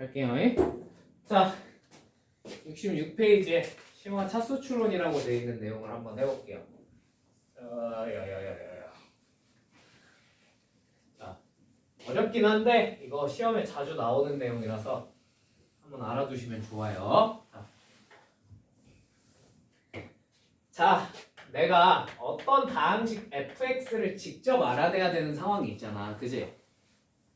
갈게요. 자, 66페이지에 심화 차수 추론이라고 되어 있는 내용을 한번 해볼게요. 자, 어렵긴 한데 이거 시험에 자주 나오는 내용이라서 한번 알아두시면 좋아요. 자, 내가 어떤 다항식 fx를 직접 알아내야 되는 상황이 있잖아, 그지?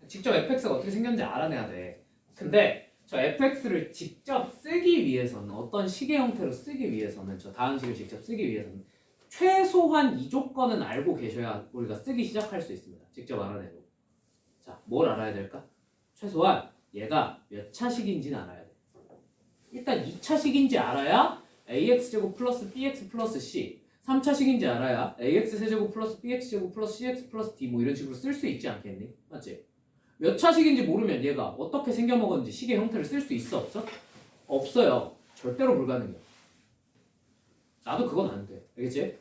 직접 fx가 어떻게 생겼는지 알아내야 돼. 근데 저 fx를 직접 쓰기 위해서는, 어떤 식의 형태로 쓰기 위해서는, 저 다항식을 직접 쓰기 위해서는 최소한 이 조건은 알고 계셔야 우리가 쓰기 시작할 수 있습니다. 직접 알아내고. 자, 뭘 알아야 될까? 최소한 얘가 몇 차식인지는 알아야 돼. 일단 2차식인지 알아야 ax제곱 플러스 bx 플러스 c, 3차식인지 알아야 ax 세제곱 플러스 bx제곱 플러스 cx 플러스 d 뭐 이런 식으로 쓸 수 있지 않겠니? 맞지? 몇 차식인지 모르면 얘가 어떻게 생겨먹었는지 식의 형태를 쓸 수 있어? 없어? 없어요. 절대로 불가능해요. 나도 그건 안 돼. 알겠지?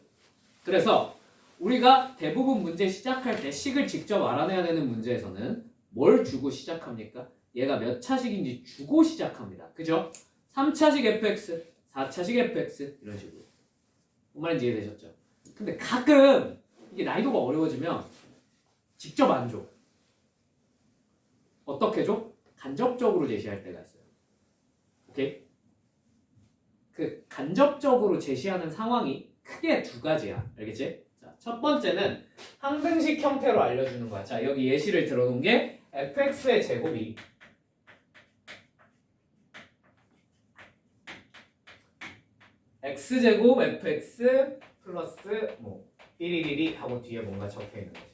그래서 우리가 대부분 문제 시작할 때 식을 직접 알아내야 되는 문제에서는 뭘 주고 시작합니까? 얘가 몇 차식인지 주고 시작합니다. 그죠? 3차식 fx, 4차식 fx 이런 식으로. 뭔 말인지 이해되셨죠? 근데 가끔 이게 난이도가 어려워지면 직접 안 줘. 어떻게 줘? 간접적으로 제시할 때가 있어요. 오케이? 그 간접적으로 제시하는 상황이 크게 두 가지야. 알겠지? 자, 첫 번째는 항등식 형태로 알려주는 거야. 자, 여기 예시를 들어놓은 게 fx의 제곱이 x제곱 fx 플러스 뭐 띠리리리 하고 뒤에 뭔가 적혀 있는 거지.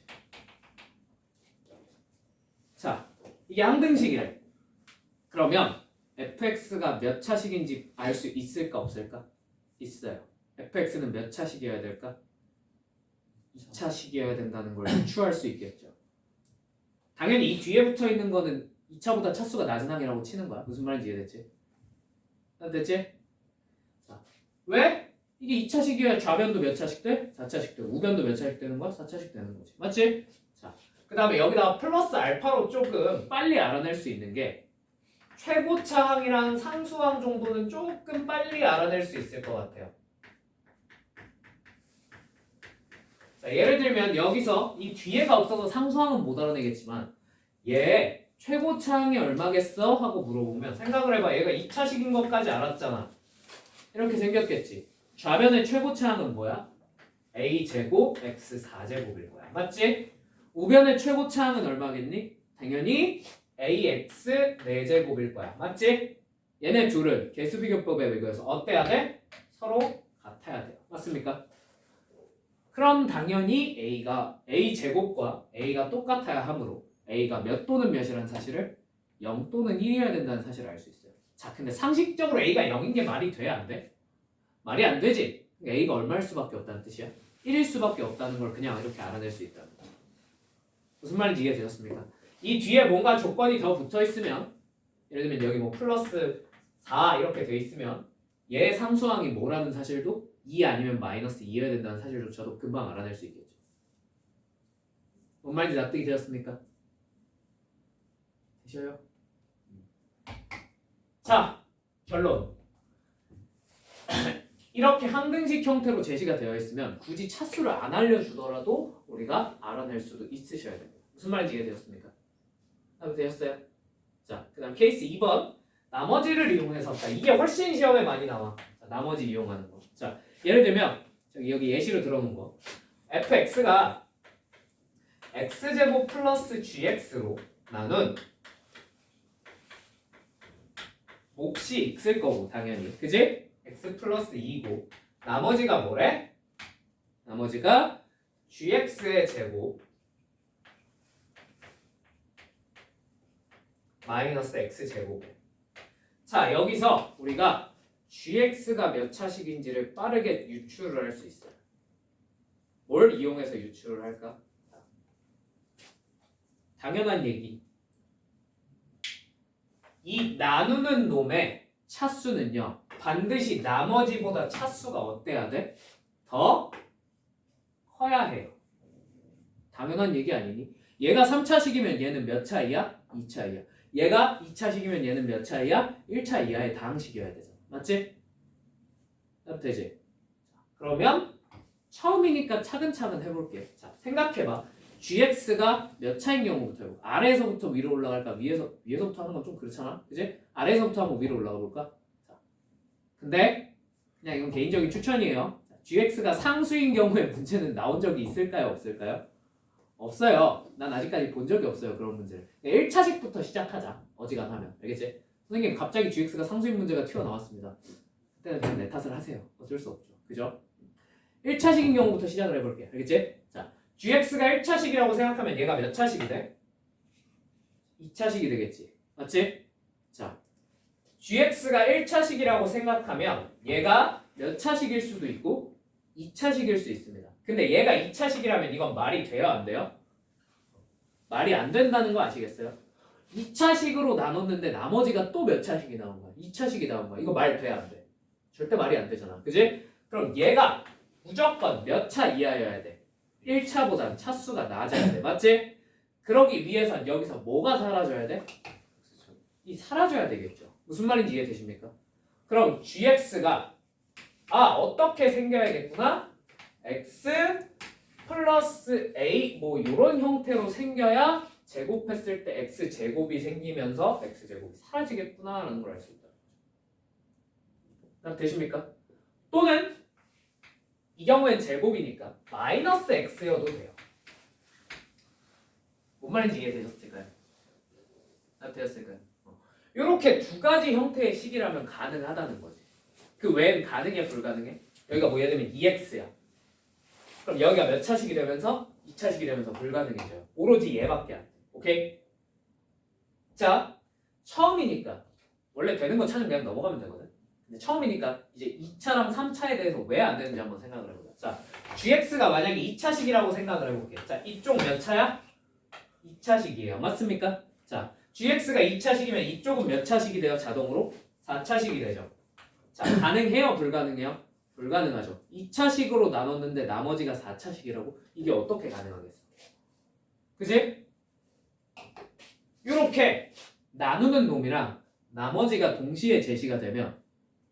자, 이게 항등식이래. 그러면 fx가 몇 차식인지 알 수 있을까 없을까? 있어요. fx는 몇 차식이어야 될까? 2차식이어야 된다는 걸 유추할 수 있겠죠. 당연히 이 뒤에 붙어 있는 거는 2차보다 차수가 낮은 항이라고 치는 거야. 무슨 말인지 이해됐지? 됐지? 자, 왜? 이게 2차식이어야 좌변도 몇 차식 돼? 4차식 돼. 우변도 몇 차식 되는 거야? 4차식 되는 거지. 맞지? 자, 그 다음에 여기다가 플러스 알파로 조금 빨리 알아낼 수 있는 게 최고차항이랑 상수항 정도는 조금 빨리 알아낼 수 있을 것 같아요. 자, 예를 들면 여기서 이 뒤에가 없어서 상수항은 못 알아내겠지만 얘 최고차항이 얼마겠어? 하고 물어보면 생각을 해봐. 얘가 2차식인 것까지 알았잖아. 이렇게 생겼겠지. 좌변의 최고차항은 뭐야? a제곱 x 4제곱일 거야. 맞지? 우변의 최고차항은 얼마겠니? 당연히 ax 4제곱일 거야. 맞지? 얘네 둘은 개수비교법에 의거해서 어때야 돼? 서로 같아야 돼요. 맞습니까? 그럼 당연히 a제곱과 a가 똑같아야 하므로 a가 몇 또는 몇이라는 사실을 0 또는 1이어야 된다는 사실을 알 수 있어요. 자, 근데 상식적으로 a가 0인 게 말이 돼? 안 돼? 말이 안 되지? 그러니까 a가 얼마일 수밖에 없다는 뜻이야? 1일 수밖에 없다는 걸 그냥 이렇게 알아낼 수 있다는 거야. 무슨 말인지 이해되셨습니까? 이 뒤에 뭔가 조건이 더 붙어 있으면, 예를 들면 여기 뭐 플러스 4 이렇게 돼 있으면 얘 상수항이 뭐라는 사실도 2 아니면 마이너스 2여야 된다는 사실조차도 금방 알아낼 수 있겠죠. 뭔 말인지 납득이 되셨습니까? 되셔요? 자, 결론. 이렇게 항등식 형태로 제시가 되어 있으면 굳이 차수를 안 알려주더라도 우리가 알아낼 수도 있으셔야 됩니다. 무슨 말인지 이해되셨습니까? 되셨어요? 자, 그 다음 케이스 2번. 나머지를 이용해서. 자, 이게 훨씬 시험에 많이 나와. 자, 나머지 이용하는 거. 자, 예를 들면 여기 예시로 들어놓은 거. fx가 x제곱 플러스 gx로 나눈 몫이 x일 거고 당연히. 그지? x 플러스 2고 나머지가 뭐래? 나머지가 gx의 제곱 마이너스 x제곱. 자, 여기서 우리가 gx가 몇 차식인지를 빠르게 유추를 할 수 있어요. 뭘 이용해서 유추를 할까? 당연한 얘기. 이 나누는 놈의 차수는요, 반드시 나머지보다 차수가 어때야 돼? 더 커야 해요. 당연한 얘기 아니니? 얘가 3차식이면 얘는 몇 차이야? 2차이야. 얘가 2차식이면 얘는 몇 차이야? 1차 이하의 다항식이어야 되잖아. 맞지? 되지? 그러면 처음이니까 차근차근 해볼게. 자, 생각해봐. gx가 몇 차인 경우부터 해볼까? 아래에서부터 위로 올라갈까? 위에서부터 하는 건 좀 그렇잖아. 그지? 아래에서부터 한번 위로 올라가 볼까? 자, 근데 그냥 이건 개인적인 추천이에요. 자, gx가 상수인 경우에 문제는 나온 적이 있을까요? 없을까요? 없어요. 난 아직까지 본 적이 없어요. 그런 문제를. 1차식부터 시작하자. 어지간하면. 알겠지? 선생님 갑자기 gx가 상수인 문제가 튀어나왔습니다. 그때는 그냥 내 탓을 하세요. 어쩔 수 없죠. 그죠? 1차식인 경우부터 시작을 해볼게. 알겠지? 자, gx가 1차식이라고 생각하면 얘가 몇 차식이 돼? 2차식이 되겠지. 맞지? 자, gx가 1차식이라고 생각하면 얘가 몇 차식일 수도 있고 2차식일 수 있습니다. 근데 얘가 2차식이라면 이건 말이 돼요? 안 돼요? 말이 안 된다는 거 아시겠어요? 2차식으로 나눴는데 나머지가 또 몇 차식이 나온 거야? 2차식이 나온 거야. 이거 말 돼? 안 돼? 절대 말이 안 되잖아. 그지? 그럼 얘가 무조건 몇 차 이하여야 돼? 1차보다는 차수가 낮아야 돼. 맞지? 그러기 위해선 여기서 뭐가 사라져야 돼? 이 사라져야 되겠죠. 무슨 말인지 이해되십니까? 그럼 gx가 어떻게 생겨야겠구나? x 플러스 a 뭐 이런 형태로 생겨야 제곱했을 때 x 제곱이 생기면서 x 제곱이 사라지겠구나라는 걸 알 수 있다. 되십니까? 또는 이 경우엔 제곱이니까 마이너스 x여도 돼요. 뭔 말인지 이해되셨을까요? 되었을까요? 이렇게 두 가지 형태의 식이라면 가능하다는 거지. 그 외엔 가능해 불가능해? 여기가 뭐 예를 들면 2x야. 그럼 여기가 몇 차식이 되면서 2차식이 되면서 불가능해져요. 오로지 얘밖에 안 돼. 오케이? 자, 처음이니까 원래 되는 거 찾으면 그냥 넘어가면 되거든. 근데 처음이니까 이제 2차랑 3차에 대해서 왜 안 되는지 한번 생각을 해보자. 자, gx가 만약에 2차식이라고 생각을 해볼게. 자, 이쪽 몇 차야? 2차식이에요. 맞습니까? 자, gx가 2차식이면 이쪽은 몇 차식이 돼요? 자동으로? 4차식이 되죠. 자, 가능해요? 불가능해요? 불가능하죠. 2차식으로 나눴는데 나머지가 4차식이라고? 이게 어떻게 가능하겠어? 그지? 이렇게 나누는 놈이랑 나머지가 동시에 제시가 되면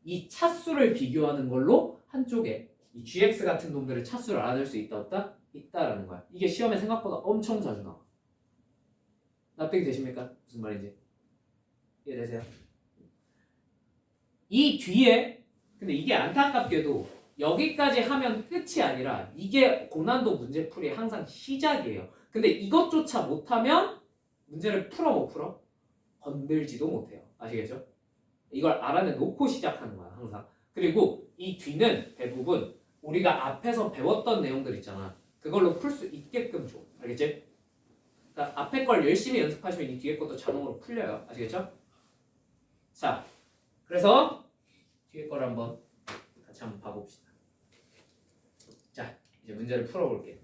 이 차수를 비교하는 걸로 한쪽에 이 gx 같은 놈들을 차수를 알아낼 수 있다 없다? 있다라는 거야. 이게 시험에 생각보다 엄청 자주 나와. 납득이 되십니까? 무슨 말인지 이해되세요? 이 뒤에 근데 이게 안타깝게도 여기까지 하면 끝이 아니라 이게 고난도 문제풀이의 항상 시작이에요. 근데 이것조차 못하면 문제를 풀어 못 풀어? 건들지도 못해요. 아시겠죠? 이걸 알아내 놓고 시작하는 거야 항상. 그리고 이 뒤는 대부분 우리가 앞에서 배웠던 내용들 있잖아. 그걸로 풀 수 있게끔 줘. 알겠지? 그러니까 앞에 걸 열심히 연습하시면 이 뒤에 것도 자동으로 풀려요. 아시겠죠? 자, 그래서 뒤에 걸 한번 같이 한번 봐봅시다. 자, 이제 문제를 풀어볼게.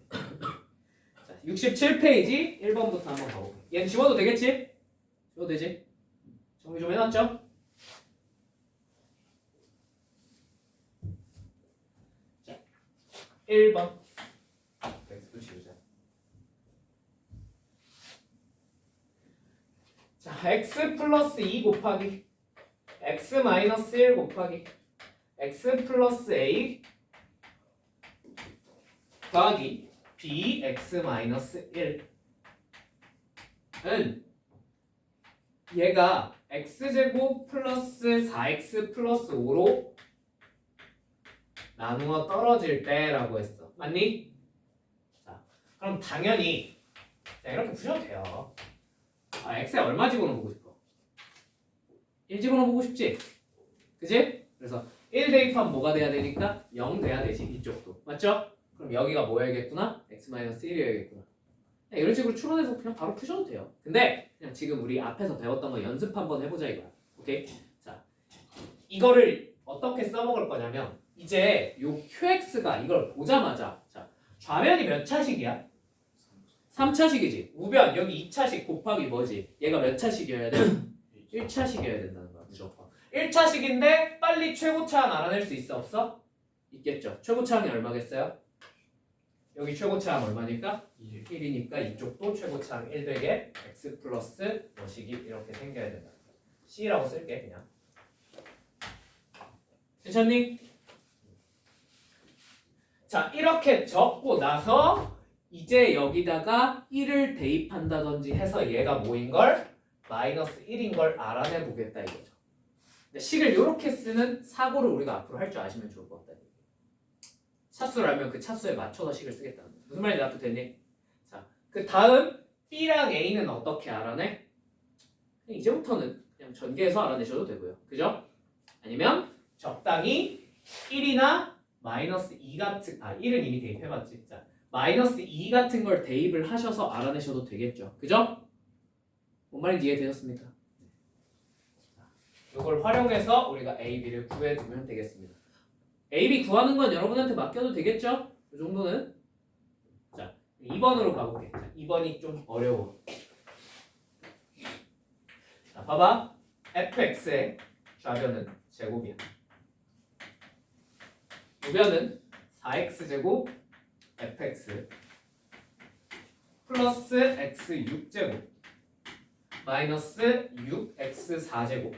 자, 67페이지 1번부터 한번 가볼게. 얘는 지워도 되겠지? 지워도 되지? 정리 좀 해놨죠? 자, 1번 X도 지우자. 자, X 플러스 2 곱하기 X 마이너스 1 곱하기 X 플러스 A 더하기 BX 마이너스 1은 얘가 X제곱 플러스 4X 플러스 5로 나누어 떨어질 때라고 했어. 맞니? 자, 그럼 당연히 이렇게 푸셔도 돼요. X에 얼마 집어넣어보고 싶어? 1 집어넣어보고 싶지? 그치? 그래서 1 대입하면 뭐가 돼야 되니까 0 돼야 되지. 이쪽도. 맞죠? 그럼 여기가 뭐여야겠구나? X-1이어야겠구나. 이런 식으로 추론해서 그냥 바로 푸셔도 돼요. 근데 그냥 지금 우리 앞에서 배웠던 거 연습 한번 해보자 이거야. 오케이? 자, 이거를 어떻게 써먹을 거냐면 이제 요 QX가 이걸 보자마자 자, 좌변이 몇 차식이야? 3차식이지. 우변 여기 2차식 곱하기 뭐지? 얘가 몇 차식이어야 돼? 1차식이어야 된다는 거야. 무조건. 1차식인데 빨리 최고차항 알아낼 수 있어? 없어? 있겠죠. 최고차항이 얼마겠어요? 여기 최고차항 얼마니까? 1이니까 이쪽도 최고차항 1 되게 x 플러스 뭐시기 이렇게 생겨야 된다. C라고 쓸게 그냥. 괜찮니? 자 이렇게 적고 나서 이제 여기다가 1을 대입한다든지 해서 얘가 뭐인 걸? 마이너스 1인 걸 알아내 보겠다 이거죠. 식을 이렇게 쓰는 사고를 우리가 앞으로 할 줄 아시면 좋을 것 같다. 차수를 알면 그 차수에 맞춰서 식을 쓰겠다는 거죠. 무슨 말인지 납득됐니? 자, 그 다음 B랑 A는 어떻게 알아내? 이제부터는 그냥 전개해서 알아내셔도 되고요. 그죠? 아니면 적당히 1이나 마이너스 2 같은 1은 이미 대입해봤지. 자, 마이너스 2 같은 걸 대입을 하셔서 알아내셔도 되겠죠. 그죠? 뭔 말인지 이해되셨습니까? 이걸 활용해서 우리가 A, B를 구해두면 되겠습니다. A, B 구하는 건 여러분한테 맡겨도 되겠죠? 이 정도는. 자, 2번으로 가볼게. 자, 2번이 좀 어려워. 자, 봐봐. fx의 좌변은 제곱이야. 우변은 4x제곱 fx 플러스 x 6제곱 마이너스 6x 4제곱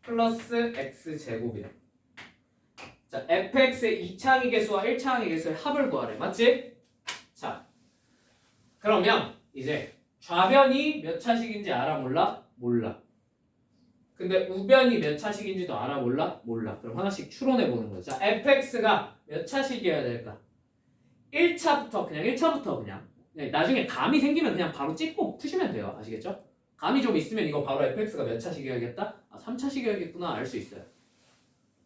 플러스 x제곱이야. 자, fx의 2차항의 개수와 1차항의 개수의 합을 구하래. 맞지? 자, 그러면 이제 좌변이 몇 차식인지 알아 몰라? 몰라. 근데 우변이 몇 차식인지도 알아 몰라? 몰라. 그럼 하나씩 추론해 보는 거죠. 자, fx가 몇 차식이어야 될까? 1차부터 그냥 1차부터 그냥 나중에 감이 생기면 그냥 바로 찍고 푸시면 돼요. 아시겠죠? 감이 좀 있으면 이거 바로 fx가 몇 차식이어야겠다? 3차식이어야겠구나 알 수 있어요.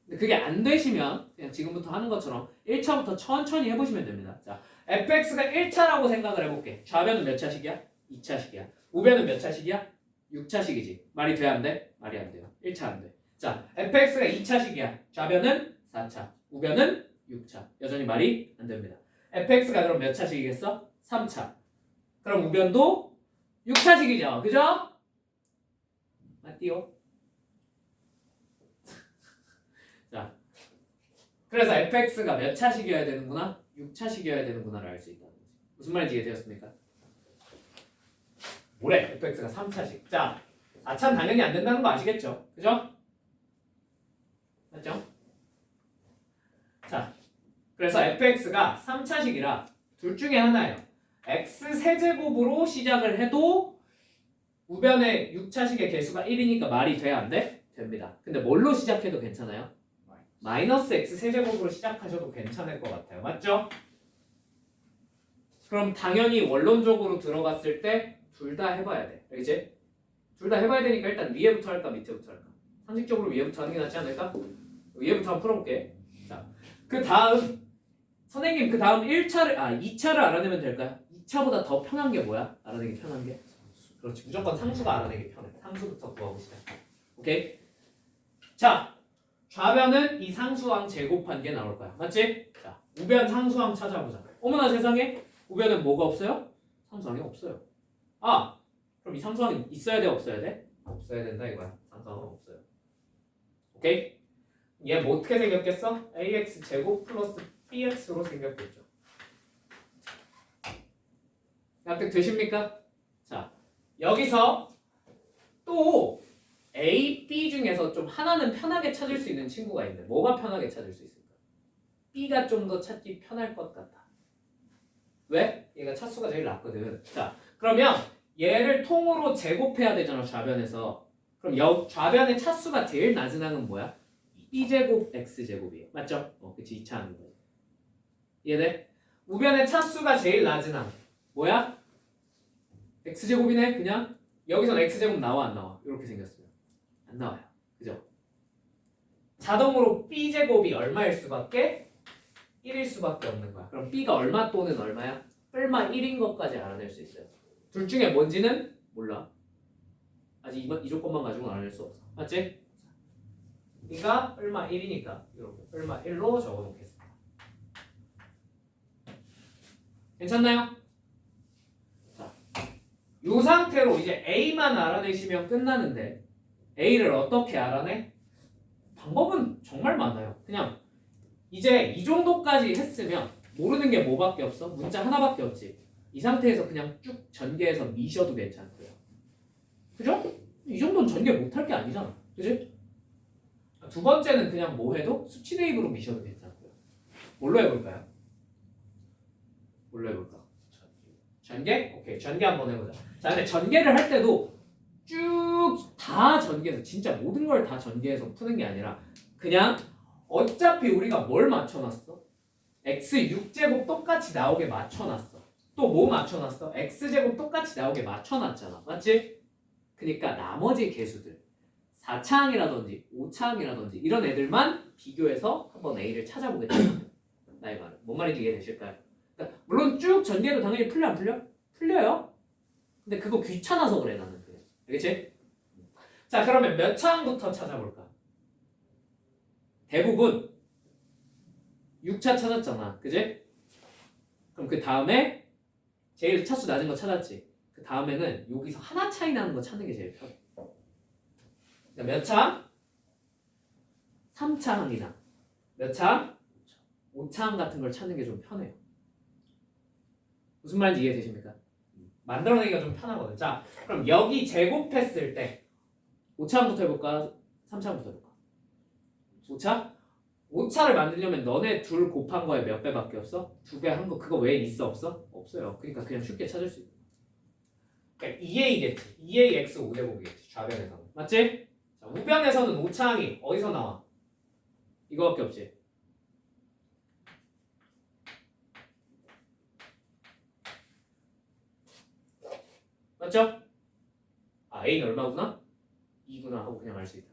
근데 그게 안 되시면 그냥 지금부터 하는 것처럼 1차부터 천천히 해보시면 됩니다. 자, fx가 1차라고 생각을 해볼게. 좌변은 몇 차식이야? 2차식이야. 우변은 몇 차식이야? 6차식이지. 말이 돼 안 돼? 말이 안 돼요. 1차 안 돼. 자, fx가 2차식이야. 좌변은 4차. 우변은 6차. 여전히 말이 안 됩니다. fx가 그럼 몇 차식이겠어? 3차. 그럼 우변도 6차식이죠. 그죠? 맞디요? 자, 그래서 fx가 몇 차식이어야 되는구나? 6차식이어야 되는구나를 알 수 있다는 거지. 무슨 말인지 이해되었습니까? 뭐래? fx가 3차식. 자, 4차는 당연히 안 된다는 거 아시겠죠? 그죠? 맞죠? 자, 그래서 fx가 3차식이라 둘 중에 하나예요. x 세제곱으로 시작을 해도 우변의 6차식의 개수가 1이니까 말이 돼? 안 돼? 됩니다. 근데 뭘로 시작해도 괜찮아요? 마이너스 x 세제곱으로 시작하셔도 괜찮을 것 같아요. 맞죠? 그럼 당연히 원론적으로 들어갔을 때 둘 다 해봐야 돼. 알겠지? 둘 다 해봐야 되니까 일단 위에부터 할까 밑에부터 할까? 상식적으로 위에부터 하는 게 낫지 않을까? 위에부터 한번 풀어볼게. 자, 그 다음 선생님 그 다음 2차를 알아내면 될까요? 2차보다 더 편한 게 뭐야? 알아내기 편한 게? 그렇지. 무조건 상수가 알아내기 편해. 상수부터 구하봅시다. 오케이? 자, 좌변은 이 상수항 제곱한 게 나올 거야. 맞지? 자, 우변 상수항 찾아보자. 어머나 세상에? 우변은 뭐가 없어요? 상수항이 없어요. 아! 그럼 이 상수항이 있어야 돼? 없어야 돼? 없어야 된다 이거야. 상수항은 없어요. 오케이? 얘 뭐 어떻게 생겼겠어? ax 제곱 플러스 bx로 생겼겠죠. 납득 되십니까? 자, 여기서 또 A, B 중에서 좀 하나는 편하게 찾을 수 있는 친구가 있는데 뭐가 편하게 찾을 수 있을까? B가 좀 더 찾기 편할 것 같다. 왜? 얘가 차수가 제일 낮거든. 자, 그러면 얘를 통으로 제곱해야 되잖아, 좌변에서. 그럼 좌변의 차수가 제일 낮은 항은 뭐야? B제곱 X제곱이에요. 맞죠? 그치, 2차 하는 거예요. 이해돼? 우변의 차수가 제일 낮은 항 뭐야? X제곱이네. 그냥 여기선 X제곱 나와 안 나와? 이렇게 생겼어요. 안 나와요. 그죠? 자동으로 B제곱이 얼마일 수밖에? 1일 수밖에 없는 거야. 그럼 B가 얼마 또는 얼마야? 얼마 1인 것까지 알아낼 수 있어요. 둘 중에 뭔지는 몰라. 아직 이 조건만 가지고는 알아낼 수 없어. 맞지? B가 얼마 1이니까 이렇게 얼마 1로 적어놓겠습니다. 괜찮나요? 자, 이 상태로 이제 A만 알아내시면 끝나는데 A를 어떻게 알아내? 방법은 정말 많아요. 그냥 이제 이 정도까지 했으면 모르는 게 뭐밖에 없어? 문자 하나밖에 없지. 이 상태에서 그냥 쭉 전개해서 미셔도 괜찮고요. 그죠? 이 정도는 전개 못할 게 아니잖아. 그지? 두 번째는 그냥 뭐 해도 수치 대입으로 미셔도 괜찮고요. 뭘로 해볼까요? 뭘로 해볼까? 전개? 오케이, 전개 한번 해보자. 자, 근데 전개를 할 때도 쭉 다 전개해서 진짜 모든 걸 다 전개해서 푸는 게 아니라 그냥 어차피 우리가 뭘 맞춰놨어? x 6제곱 똑같이 나오게 맞춰놨어. 또 뭐 맞춰놨어? x제곱 똑같이 나오게 맞춰놨잖아. 맞지? 그러니까 나머지 개수들 4차항이라든지 5차항이라든지 이런 애들만 비교해서 한번 A를 찾아보겠다. 나의 말은. 뭔 말인지 이해되실까요? 그러니까 물론 쭉 전개도 당연히 풀려 안 풀려? 풀려요. 근데 그거 귀찮아서 그래 나는 그냥. 알겠지? 자, 그러면 몇 차항부터 찾아볼까? 대부분 6차 찾았잖아. 그지? 그럼 그 다음에 제일 차수 낮은 거 찾았지. 그 다음에는 여기서 하나 차이 나는 거 찾는 게 제일 편해. 몇 차항? 3차항이나 몇 차항? 5차항 같은 걸 찾는 게 좀 편해요. 무슨 말인지 이해되십니까? 만들어내기가 좀 편하거든. 자, 그럼 여기 제곱했을 때 5차항부터 해볼까? 3차항부터 해볼까? 5차? 5차를 만들려면 너네 둘 곱한 거에 몇 배밖에 없어? 2배 한 거 그거 외에 있어 없어? 없어요. 그러니까 그냥 쉽게 찾을 수 있어. 그러니까 2a겠지. 2a x 5제곱이겠지. 좌변에서는. 맞지? 자, 우변에서는 5차항이 어디서 나와? 이거밖에 없지. 맞죠? 아, a는 얼마구나? 2구나 하고 그냥 알 수 있다.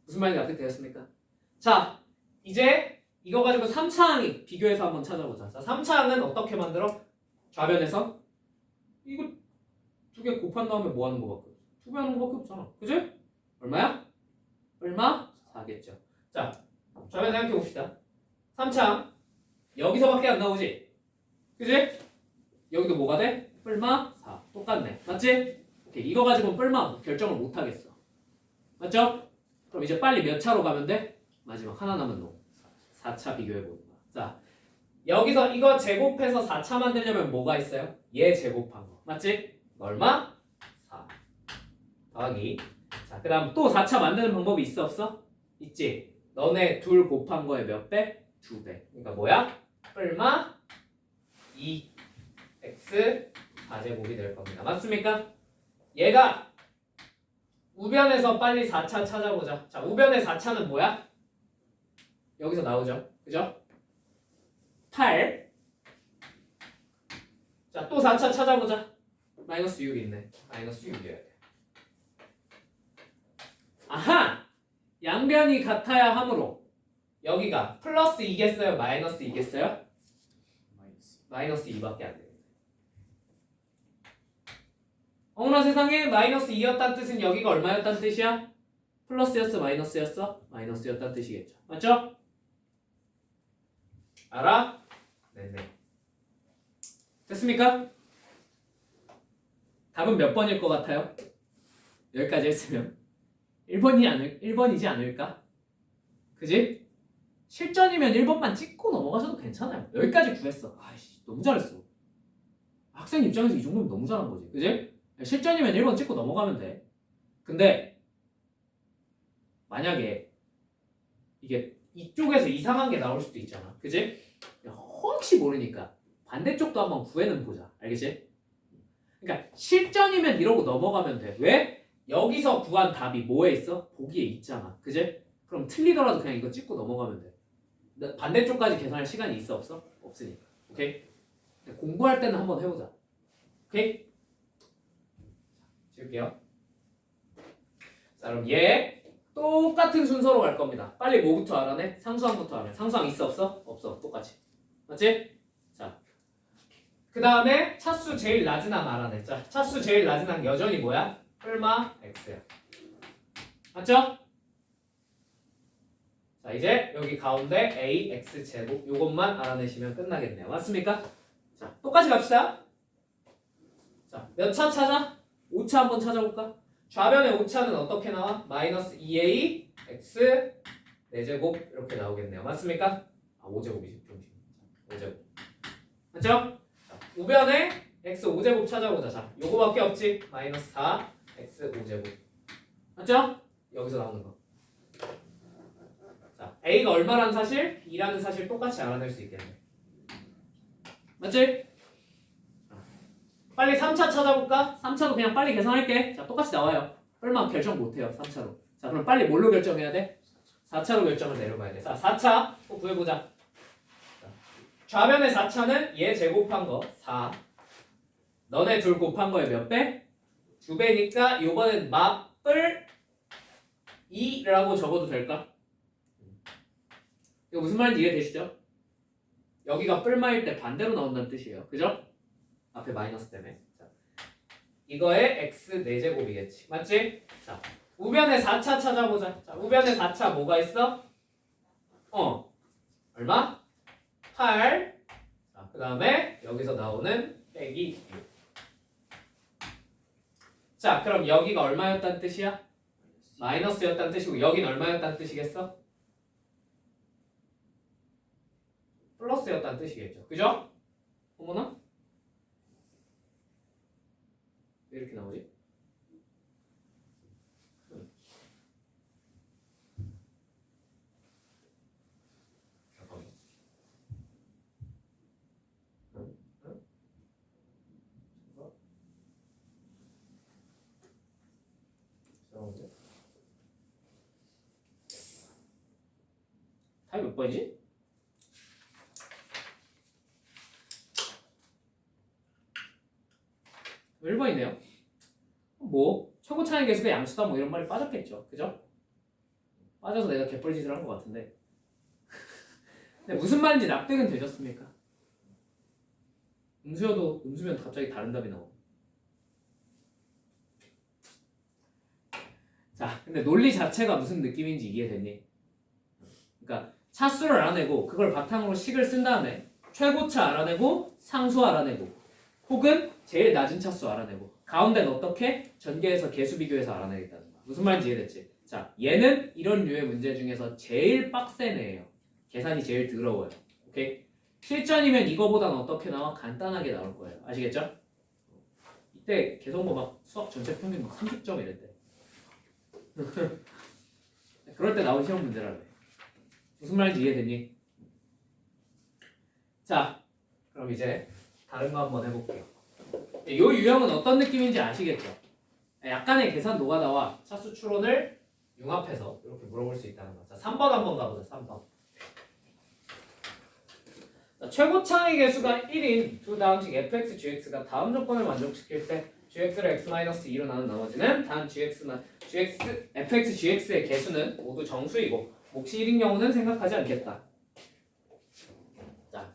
무슨 말인지 납득되셨습니까? 자, 이제 이거 가지고 3차항이 비교해서 한번 찾아보자. 자, 3차항은 어떻게 만들어? 좌변에서 이거 2개 곱한 다음에 뭐 하는 거밖에 없어? 2배 하는 거밖에 없잖아. 그지? 얼마야? 얼마? 4겠죠. 자, 좌변 생각해 봅시다. 3차항 여기서밖에 안 나오지? 그지? 여기도 뭐가 돼? 뿔마 4. 똑같네. 맞지? 오케이. 이거 가지고는 뿔마 결정을 못 하겠어. 맞죠? 그럼 이제 빨리 몇 차로 가면 돼? 마지막 하나 남은 놈. 4차 비교해 보는 거야. 자, 여기서 이거 제곱해서 4차 만들려면 뭐가 있어요? 얘 제곱한 거. 맞지? 얼마? 4. 더하기. 자, 그 다음 또 4차 만드는 방법이 있어 없어? 있지? 너네 둘 곱한 거에 몇 배? 2배. 그러니까 뭐야? 뿔마 2x 4제곱이 될 겁니다. 맞습니까? 얘가 우변에서 빨리 4차 찾아보자. 자, 우변의 4차는 뭐야? 여기서 나오죠. 그죠? 8. 자, 또 4차 찾아보자. 마이너스 6 있네. 마이너스 6이어야 돼. 아하! 양변이 같아야 하므로 여기가 플러스 2겠어요? 마이너스 2겠어요? 마이너스 2밖에 안 되겠네. 어머나 세상에 마이너스 2였다는 뜻은 여기가 얼마였다는 뜻이야? 플러스였어? 마이너스였어? 마이너스였다는 뜻이겠죠. 맞죠? 알아? 네네. 됐습니까? 답은 몇 번일 것 같아요? 여기까지 했으면 1번이지 않을까? 그지? 실전이면 1번만 찍고 넘어가셔도 괜찮아요. 여기까지 구했어. 아이씨, 너무 잘했어. 학생 입장에서 이 정도면 너무 잘한 거지. 그지? 실전이면 1번 찍고 넘어가면 돼. 근데 만약에 이게 이쪽에서 이상한 게 나올 수도 있잖아. 그지? 혹시 모르니까 반대쪽도 한번 구해는 보자. 알겠지? 그러니까 실전이면 이러고 넘어가면 돼. 왜? 여기서 구한 답이 뭐에 있어? 보기에 있잖아. 그지? 그럼 틀리더라도 그냥 이거 찍고 넘어가면 돼. 반대쪽까지 계산할 시간이 있어 없어? 없으니까. 오케이? 공부할 때는 한번 해보자. 오케이? 지울게요. 자, 그럼 얘 똑같은 순서로 갈 겁니다. 빨리 뭐부터 알아내? 상수항부터 알아내. 상수항 있어 없어? 없어. 똑같이. 맞지? 자, 그 다음에 차수 제일 낮은 항 알아내. 자, 차수 제일 낮은 항 여전히 뭐야? 뿔마 x야. 맞죠? 자, 이제 여기 가운데 a x 제곱 요것만 알아내시면 끝나겠네요. 맞습니까? 자, 똑같이 갑시다. 자, 몇 차 찾아? 5차 한번 찾아볼까? 좌변의 오차는 어떻게 나와? 마이너스 2a x 4제곱 이렇게 나오겠네요. 맞습니까? 아 5제곱이지. 5제곱. 맞죠? 자, 우변에 x 5제곱 찾아보자. 자, 요거밖에 없지. 마이너스 4 x 5제곱. 맞죠? 여기서 나오는 거. 자, a가 얼마라는 사실, b라는 사실 똑같이 알아낼 수 있겠네. 맞지? 빨리 3차 찾아볼까? 3차도 그냥 빨리 계산할게. 자, 똑같이 나와요. 얼마 결정 못해요. 3차로. 자, 그럼 빨리 뭘로 결정해야 돼? 4차로 결정을 내려봐야 돼. 자, 4차 또 구해보자. 좌변의 4차는 얘 제곱한 거 4. 너네 둘 곱한 거에 몇 배? 2배니까 요거는 마플 2라고 적어도 될까? 이거 무슨 말인지 이해되시죠? 여기가 뿔마일 때 반대로 나온다는 뜻이에요. 그죠? 앞에 마이너스 때문에. 자, 이거의 x 4제곱이겠지. 맞지? 자, 우변의 4차 찾아보자. 자, 우변의 4차 뭐가 있어? 얼마? 8. 자, 그 다음에 여기서 나오는 빼기 6. 자, 그럼 여기가 얼마였다는 뜻이야? 마이너스였다는 뜻이고 여긴 얼마였다는 뜻이겠어? 플러스였다는 뜻이겠죠. 그죠? 어머나? 왜 이렇게 나오지? 잠깐만. 답이 몇 번이지? 뭐 1번이네요. 뭐 최고 차이 계수가 양수다 뭐 이런 말이 빠졌겠죠. 그죠? 빠져서 내가 개뻘짓을 한 것 같은데. 근데 무슨 말인지 납득은 되셨습니까? 음수면 갑자기 다른 답이 나오고. 자, 근데 논리 자체가 무슨 느낌인지 이해됐니? 그러니까 차수를 알아내고 그걸 바탕으로 식을 쓴 다음에 최고차 알아내고 상수 알아내고 혹은 제일 낮은 차수 알아내고 가운데는 어떻게? 전개해서 개수 비교해서 알아내겠다는 거야. 무슨 말인지 이해됐지? 자, 얘는 이런 류의 문제 중에서 제일 빡센 애예요. 계산이 제일 더러워요. 오케이? 실전이면 이거보다는 어떻게 나와? 간단하게 나올 거예요. 아시겠죠? 이때 계속뭐 막 수학 전체 평균 막 30점 이랬대. 그럴 때 나온 시험 문제라며. 무슨 말인지 이해되니? 자, 그럼 이제 다른 거 한번 해볼게요. 이 유형은 어떤 느낌인지 아시겠죠? 약간의 계산 노가다와 차수 추론을 융합해서 이렇게 물어볼 수 있다는 거. 자, 3번 한번 가보자. 3번. 자, 최고차의 개수가 1인 두 다음식 fx, gx가 다음 조건을 만족시킬 때 gx를 x-2로 나눈 나머지는 단 fx, gx의 개수는 모두 정수이고 몫이 1인 경우는 생각하지 않겠다. 자,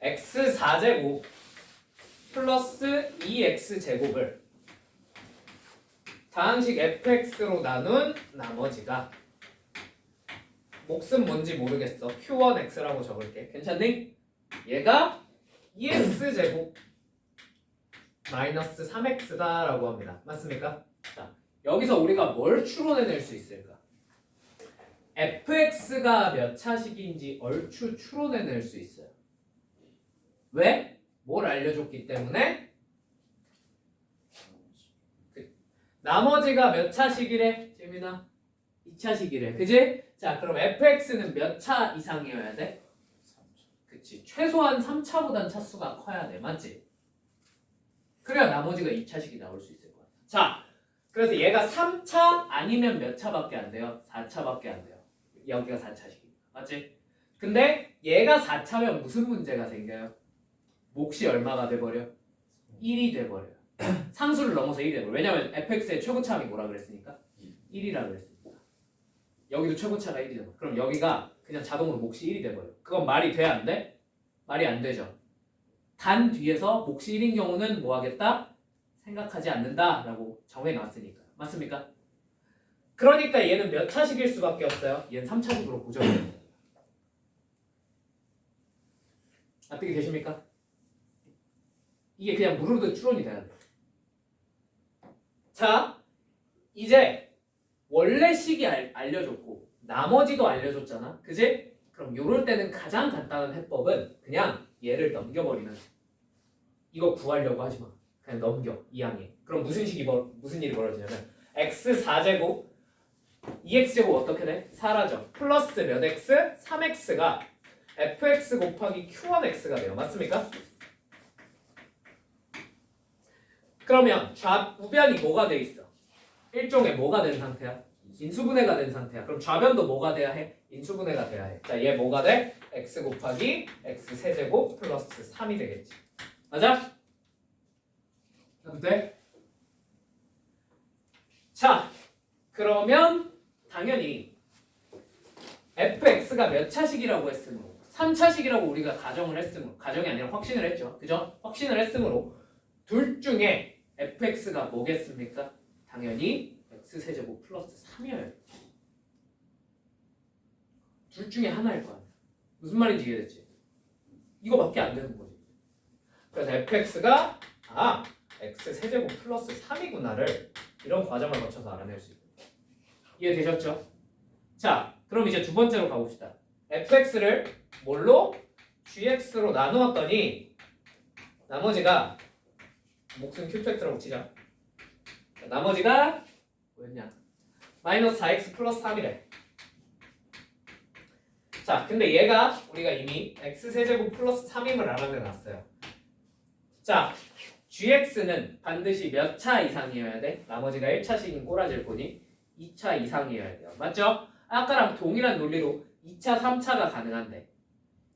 x 4제곱 플러스 2x 제곱을 다항식 fx로 나눈 나머지가 몫은 뭔지 모르겠어. q1x라고 적을게. 괜찮니? 얘가 2x 제곱 마이너스 3x다라고 합니다. 맞습니까? 자, 여기서 우리가 뭘 추론해낼 수 있을까? fx가 몇 차식인지 얼추 추론해낼 수 있어요. 왜? 뭘 알려줬기 때문에? 나머지가 몇 차식이래? 재민아? 2차식이래. 그지? 자, 그럼 fx는 몇 차 이상이어야 돼? 3차. 그치. 최소한 3차보단 차수가 커야 돼. 맞지? 그래야 나머지가 2차식이 나올 수 있을 거야. 자, 그래서 얘가 3차 아니면 몇 차밖에 안 돼요? 4차밖에 안 돼요. 여기가 4차식이니까. 맞지? 근데 얘가 4차면 무슨 문제가 생겨요? 몫이 얼마가 돼버려? 1이 돼버려요. 상수를 넘어서 1이 돼버려. 왜냐면 fx의 최고차함이 뭐라 그랬으니까? 1이라 그랬으니까. 여기도 최고차가 1이잖아. 그럼 여기가 그냥 자동으로 몫이 1이 돼버려. 그건 말이 돼? 안 돼? 말이 안 되죠. 단 뒤에서 몫이 1인 경우는 뭐 하겠다? 생각하지 않는다 라고 정해놨으니까. 맞습니까? 그러니까 얘는 몇 차식일 수밖에 없어요? 얘는 3차식으로 고정이 됩니다. 납득이 되십니까? 이게 그냥 무르르 추론이 돼야 돼요. 자, 이제 원래 식이 알려줬고 나머지도 알려줬잖아. 그지? 그럼 요럴 때는 가장 간단한 해법은 그냥 얘를 넘겨버리면 돼. 이거 구하려고 하지 마. 그냥 넘겨. 이항에. 그럼 무슨 일이 벌어지냐면 x 4제곱 2x제곱 어떻게 돼? 사라져. 플러스 몇 x? 3x가 fx 곱하기 q1x가 돼요. 맞습니까? 그러면 좌우변이 뭐가 돼 있어? 일종의 뭐가 된 상태야? 인수분해가 된 상태야. 그럼 좌변도 뭐가 돼야 해? 인수분해가 돼야 해. 자, 얘 뭐가 돼? x 곱하기 x 세제곱 플러스 3이 되겠지. 맞아? 해도 돼? 자, 그러면 당연히 fx가 몇 차식이라고 했으므로 3차식이라고 우리가 가정을 했으므로 가정이 아니라 확신을 했죠. 그죠? 확신을 했으므로 둘 중에 fx가 뭐겠습니까? 당연히 x세제곱 플러스 3이어야 돼. 둘 중에 하나일 거 아니야. 무슨 말인지 이해됐지? 이거밖에 안 되는 거지. 그래서 fx가 x세제곱 플러스 3이구나를 이런 과정을 거쳐서 알아낼 수 있다. 이해되셨죠? 자, 그럼 이제 두 번째로 가봅시다. fx를 뭘로? gx로 나누었더니 나머지가 목숨 q2x라고 치자. 나머지가 뭐였냐? 마이너스 4x 플러스 3이래. 자, 근데 얘가 우리가 이미 x세제곱 플러스 3임을 알아내놨어요. 자, gx는 반드시 몇 차 이상이어야 돼? 나머지가 1차식인 꼬라지를 보니 2차 이상이어야 돼요. 맞죠? 아까랑 동일한 논리로 2차, 3차가 가능한데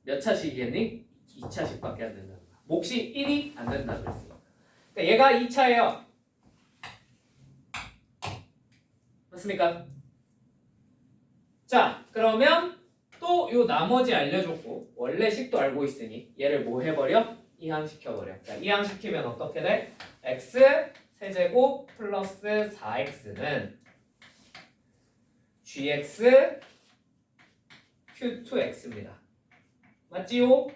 몇 차식이겠니? 2차식밖에 안 된다는 거야. 몫이 1이 안 된다고 그랬어요. 그러니까 얘가 2차예요. 맞습니까? 자, 그러면 또 요 나머지 알려줬고 원래 식도 알고 있으니 얘를 뭐 해버려? 이항시켜버려. 자, 이항시키면 어떻게 돼? x 세제곱 플러스 4x는 gx q2x입니다. 맞지요?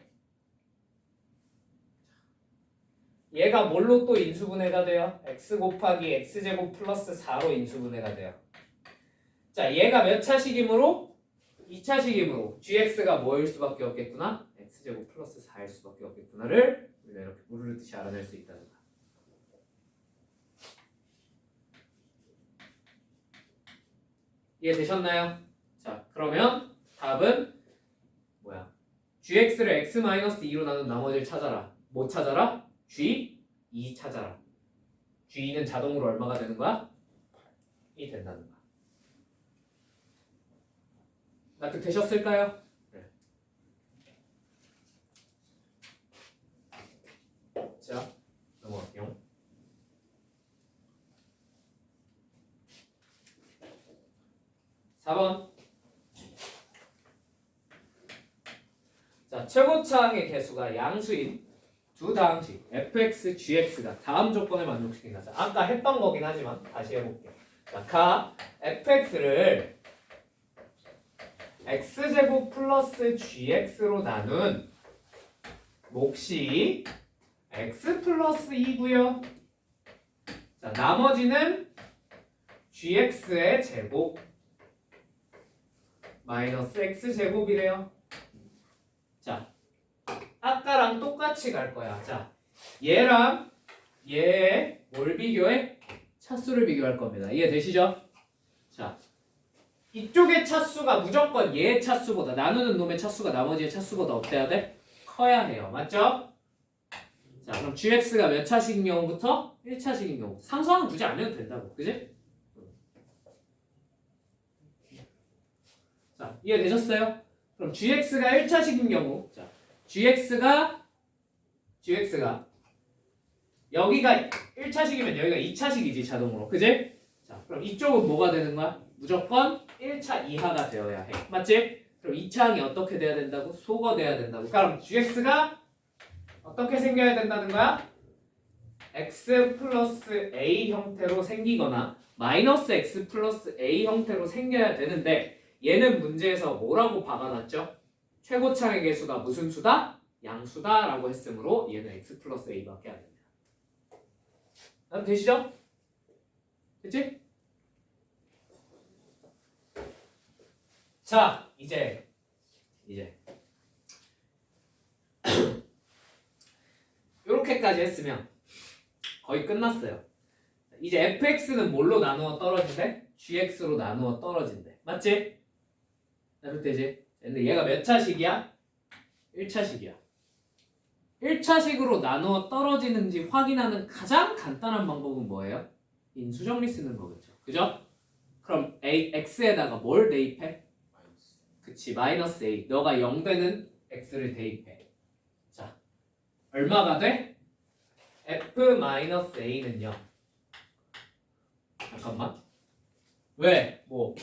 얘가 뭘로 또 인수분해가 돼요? x 곱하기 x제곱 플러스 4로 인수분해가 돼요. 자, 얘가 몇 차식이므로? 2차식이므로 gx가 뭐일 수밖에 없겠구나? x제곱 플러스 4일 수밖에 없겠구나를 우리가 이렇게 무르르듯이 알아낼 수 있다는 거야. 이해되셨나요? 자, 그러면 답은 뭐야? gx를 x-2로 나눈 나머지를 찾아라. 뭐 찾아라? g2 찾아라. g2는 자동으로 얼마가 되는 거야? 8이 된다는 거야. 납득되셨을까요? 네. 자, 넘어갈게요. (4번) 자, 최고차항의 개수가 양수인 두 다항식 fx, gx가 다음 조건을 만족시킨다. 자, 아까 했던 거긴 하지만 다시 해볼게요. 자, 가 fx를 x제곱 플러스 gx로 나눈 몫이 x 플러스 2고요. 자, 나머지는 gx의 제곱 마이너스 x제곱이래요. 자, 아까랑 똑같이 갈 거야. 자, 얘랑 얘의 뭘 비교해? 차수를 비교할 겁니다. 이해되시죠? 자, 이쪽의 차수가 무조건 얘의 차수보다 나누는 놈의 차수가 나머지의 차수보다 어때야 돼? 커야 해요. 맞죠? 자, 그럼 gx가 몇 차식인 경우부터? 1차식인 경우. 상수항은 굳이 안 해도 된다고. 그지? 자, 이해되셨어요? 그럼 gx가 1차식인 경우, 자, gx가 여기가 1차식이면 여기가 2차식이지 자동으로. 그지? 자, 그럼 이쪽은 뭐가 되는 거야? 무조건 1차 이하가 되어야 해. 맞지? 그럼 2차항이 어떻게 돼야 된다고? 소거돼야 된다고. 그럼 gx가 어떻게 생겨야 된다는 거야? x 플러스 a 형태로 생기거나 마이너스 x 플러스 a 형태로 생겨야 되는데 얘는 문제에서 뭐라고 박아놨죠? 최고차의 개수가 무슨 수다? 양수다 라고 했으므로 얘는 x 플러스 a밖에 안 됩니다. 되시죠? 됐지? 자, 이제 이렇게까지 했으면 거의 끝났어요. 이제 fx는 뭘로 나누어 떨어진대? gx로 나누어 떨어진대. 맞지? 이렇게 되지? 근데 얘가 몇 차식이야? 1차식이야. 1차식으로 나누어 떨어지는지 확인하는 가장 간단한 방법은 뭐예요? 인수정리 쓰는 거겠죠. 그죠? 그럼 x에다가 뭘 대입해? 그치, 마이너스 a. 너가 0 되는 x를 대입해. 자, 얼마가 돼? f-a는요. 잠깐만. 왜? 뭐?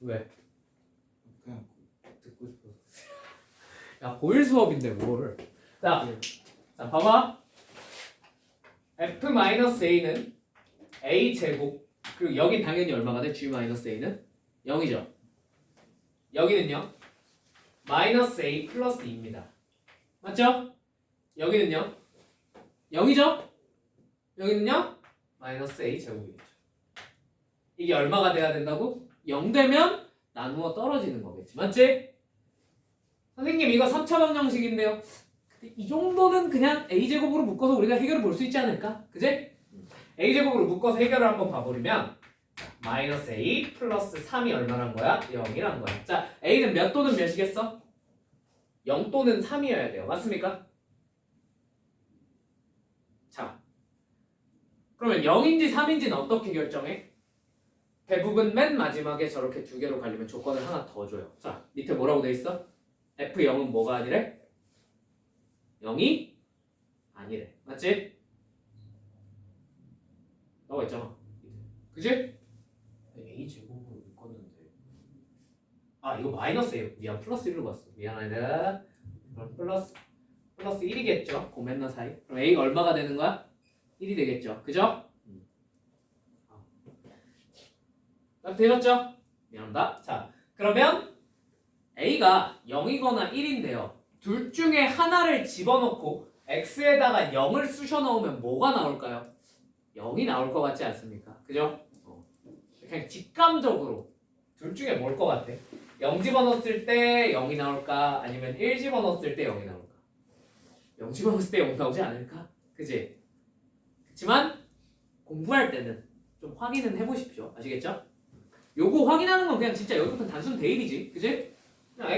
왜? 그냥 듣고 싶어서. 야, 고일 수업인데 뭘? 자, 봐봐. f-a는 a 제곱. 그리고 여긴 당연히 얼마가 돼? g-a는 0이죠. 여기는요. 마이너스 a 플러스 2입니다. 맞죠? 여기는요. 0이죠? 여기는요. 마이너스 a 제곱이겠죠. 이게 얼마가 돼야 된다고? 0 되면 나누어 떨어지는 거겠지. 맞지? 선생님 이거 3차 방정식인데요. 이 정도는 그냥 a제곱으로 묶어서 우리가 해결을 볼 수 있지 않을까? 그지? a제곱으로 묶어서 해결을 한번 봐버리면 마이너스 a 플러스 3이 얼마란 거야? 0이란 거야. 자, a는 몇 또는 몇이겠어? 0 또는 3이어야 돼요. 맞습니까? 자, 그러면 0인지 3인지는 어떻게 결정해? 대부분 맨 마지막에 저렇게 두 개로 갈리면 조건을 하나 더 줘요. 자, 밑에 뭐라고 돼 있어? F0은 뭐가 아니래? 0이 아니래. 맞지? 나와 있잖아. 그지? A 제곱으로 묶었는데. 아, 이거 마이너스 A요. 미안, 플러스 1로 봤어. 미안하다. 그럼 플러스 1이겠죠? 고맨나 사이. 그럼 A가 얼마가 되는 거야? 1이 되겠죠. 그죠? 되셨죠? 미안합니다. 자, 그러면 A가 0이거나 1인데요. 둘 중에 하나를 집어넣고 X에다가 0을 쑤셔 넣으면 뭐가 나올까요? 0이 나올 것 같지 않습니까? 그죠? 그냥 직감적으로 둘 중에 뭘 것 같아? 0 집어넣었을 때 0이 나올까? 아니면 1 집어넣었을 때 0이 나올까? 0 집어넣었을 때 0 나오지 않을까? 그지? 그렇지만 공부할 때는 좀 확인은 해보십시오. 아시겠죠? 요거 확인하는 건 그냥 진짜 여기부터 단순 대입이지. 그지? 그냥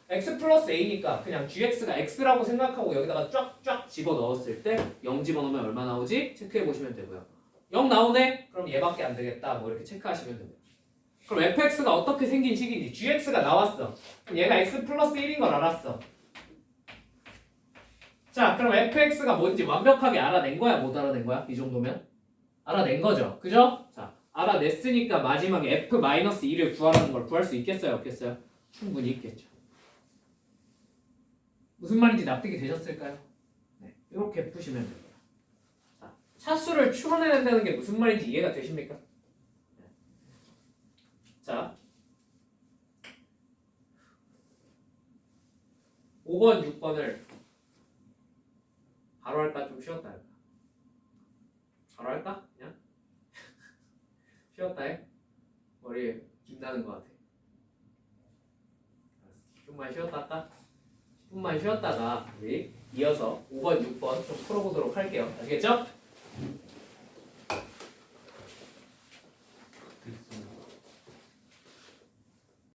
x 플러스 a니까 그냥 gx가 x라고 생각하고 여기다가 쫙쫙 집어넣었을 때 0 집어넣으면 얼마 나오지? 체크해보시면 되고요. 0 나오네? 그럼 얘밖에 안 되겠다. 뭐 이렇게 체크하시면 됩니다. 그럼 fx가 어떻게 생긴 식인지 gx가 나왔어. 그럼 얘가 x 플러스 1인 걸 알았어. 자, 그럼 fx가 뭔지 완벽하게 알아낸 거야? 못 알아낸 거야? 이 정도면? 알아낸 거죠. 그죠? 자, 알아냈으니까 마지막에 f-1을 구하라는 걸 구할 수 있겠어요? 없겠어요? 충분히 있겠죠. 무슨 말인지 납득이 되셨을까요? 네, 이렇게 푸시면 됩니다. 자, 차수를 추론해낸다는 게 무슨 말인지 이해가 되십니까? 네. 자, 5번, 6번을 바로 할까? 좀 쉬었다 할까? 바로 할까? 그냥? 쉬었다 해? 머리에 김나는 것 같아. 좀만 쉬었다 할까? 10분만 쉬었다가 우리 이어서 5번, 6번 좀 풀어보도록 할게요. 아시겠죠?